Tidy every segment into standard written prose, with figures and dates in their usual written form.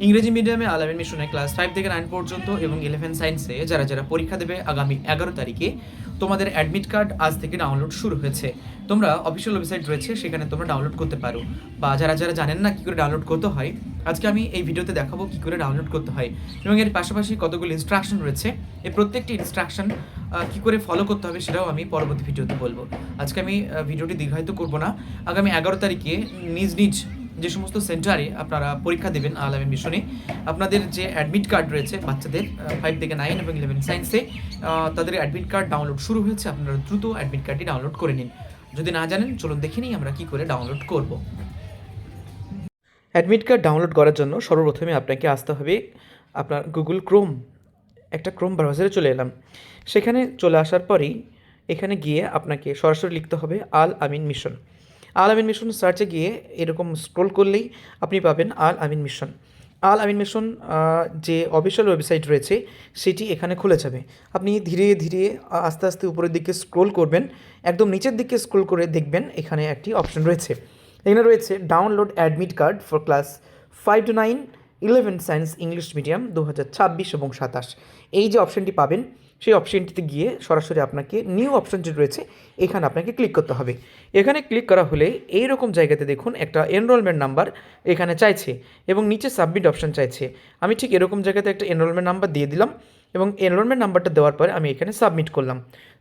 ইংরেজি মিডিয়ামে আল আমিন মিশনে ক্লাস 5 থেকে 9 পর্যন্ত এবং 11 সায়েন্সে যারা যারা পরীক্ষা দেবে আগামী 11 তারিখে তোমাদের অ্যাডমিট কার্ড আজ থেকে ডাউনলোড শুরু হয়েছে। তোমরা অফিসিয়াল ওয়েবসাইট রয়েছে, সেখানে তোমরা ডাউনলোড করতে পারো, বা যারা যারা জানেন না কী করে ডাউনলোড করতে হয়, আজকে আমি এই ভিডিওতে দেখাবো কী করে ডাউনলোড করতে হয় এবং এর পাশাপাশি কতগুলো ইনস্ট্রাকশন রয়েছে। এই প্রত্যেকটি ইনস্ট্রাকশন কী করে ফলো করতে হবে সেটাও আমি পরবর্তী ভিডিওতে বলবো। আজকে আমি ভিডিওটি দীর্ঘায়িত করব না। আগামী 11 তারিখে নিজ নিজ যে সমস্ত সেন্টারে আপনারা পরীক্ষা দেবেন আল আমিন মিশনে, আপনাদের যে অ্যাডমিট কার্ড রয়েছে বাচ্চাদের 5 থেকে 9 এবং 11 সায়েন্সে, তাদের অ্যাডমিট কার্ড ডাউনলোড শুরু হয়েছে। আপনারা দ্রুত অ্যাডমিট কার্ডটি ডাউনলোড করে নিন। যদি না জানেন চলুন দেখে নিই আমরা কী করে ডাউনলোড করব। অ্যাডমিট কার্ড ডাউনলোড করার জন্য সর্বপ্রথমে আপনাকে আসতে হবে আপনার গুগল ক্রোম, একটা ক্রোম ব্রাউজারে চলে এলাম। সেখানে চলে আসার পরেই এখানে গিয়ে আপনাকে সরাসরি লিখতে হবে আল আমিন মিশন। আল আমিন মিশন সার্চে গিয়ে এরকম স্ক্রল করলেই আপনি পাবেন আল আমিন মিশন। আল আমিন মিশন যে অফিসিয়াল ওয়েবসাইট রয়েছে সেটি এখানে খুলে যাবে। আপনি ধীরে ধীরে আস্তে আস্তে উপরের দিকে স্ক্রোল করবেন, একদম নিচের দিকে স্ক্রোল করে দেখবেন এখানে একটি অপশন রয়েছে। এখানে রয়েছে download admit card for class 5 to 9 11 science English medium 2026 এবং 27। এই যে অপশানটি পাবেন সেই অপশানটিতে গিয়ে সরাসরি আপনাকে নিউ অপশান যেটি রয়েছে এখানে আপনাকে ক্লিক করতে হবে। এখানে ক্লিক করা হলে এইরকম জায়গাতে দেখুন একটা এনরোলমেন্ট নাম্বার এখানে চাইছে এবং নিচে সাবমিট অপশান চাইছে। আমি ঠিক এরকম জায়গাতে একটা এনরোলমেন্ট নাম্বার দিয়ে দিলাম এবং এনরোলমেন্ট নাম্বারটা দেওয়ার পরে আমি এখানে সাবমিট করলাম।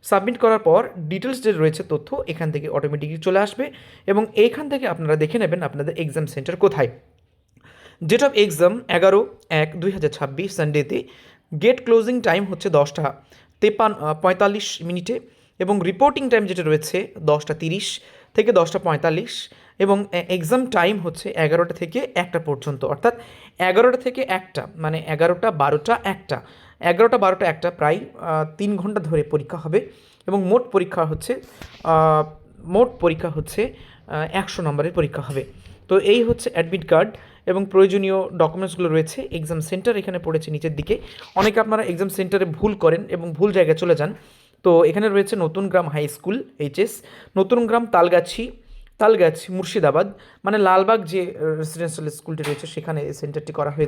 সাবমিট করার পর ডিটেলস যে রয়েছে তথ্য এখান থেকে অটোমেটিকলি চলে আসবে এবং এইখান থেকে আপনারা দেখে নেবেন আপনাদের এক্সাম সেন্টার কোথায়। ডেট অফ এক্সাম 11/1/2026 সানডেতে। গেট ক্লোজিং টাইম হচ্ছে 10:45 এবং রিপোর্টিং টাইম যেটা রয়েছে 10:30 থেকে 10:45 এবং এক্সাম টাইম হচ্ছে 11টা থেকে 1টা পর্যন্ত, অর্থাৎ 11টা থেকে 1টা মানে 11টা 12টা 1টা, 11টা 12টা 1টা প্রায় 3 ঘন্টা ধরে পরীক্ষা হবে এবং মোট পরীক্ষা হচ্ছে 100 নম্বরের পরীক্ষা হবে। তো এই হচ্ছে অ্যাডমিট কার্ড এবং প্রয়োজনীয় ডকুমেন্টসগুলো রয়েছে। এক্সাম সেন্টার এখানে পড়েছে নিচের দিকে। অনেকে আপনারা এক্সাম সেন্টারে ভুল করেন এবং ভুল জায়গায় চলে যান। তো এখানে রয়েছে নতুন গ্রাম হাই স্কুল এইচএস, নতুন গ্রাম তালগাছি মুর্শিদাবাদ, মানে লালবাগ যে রেসিডেন্সিয়াল স্কুলটি রয়েছে সেখানে এই সেন্টারটি করা হয়েছে।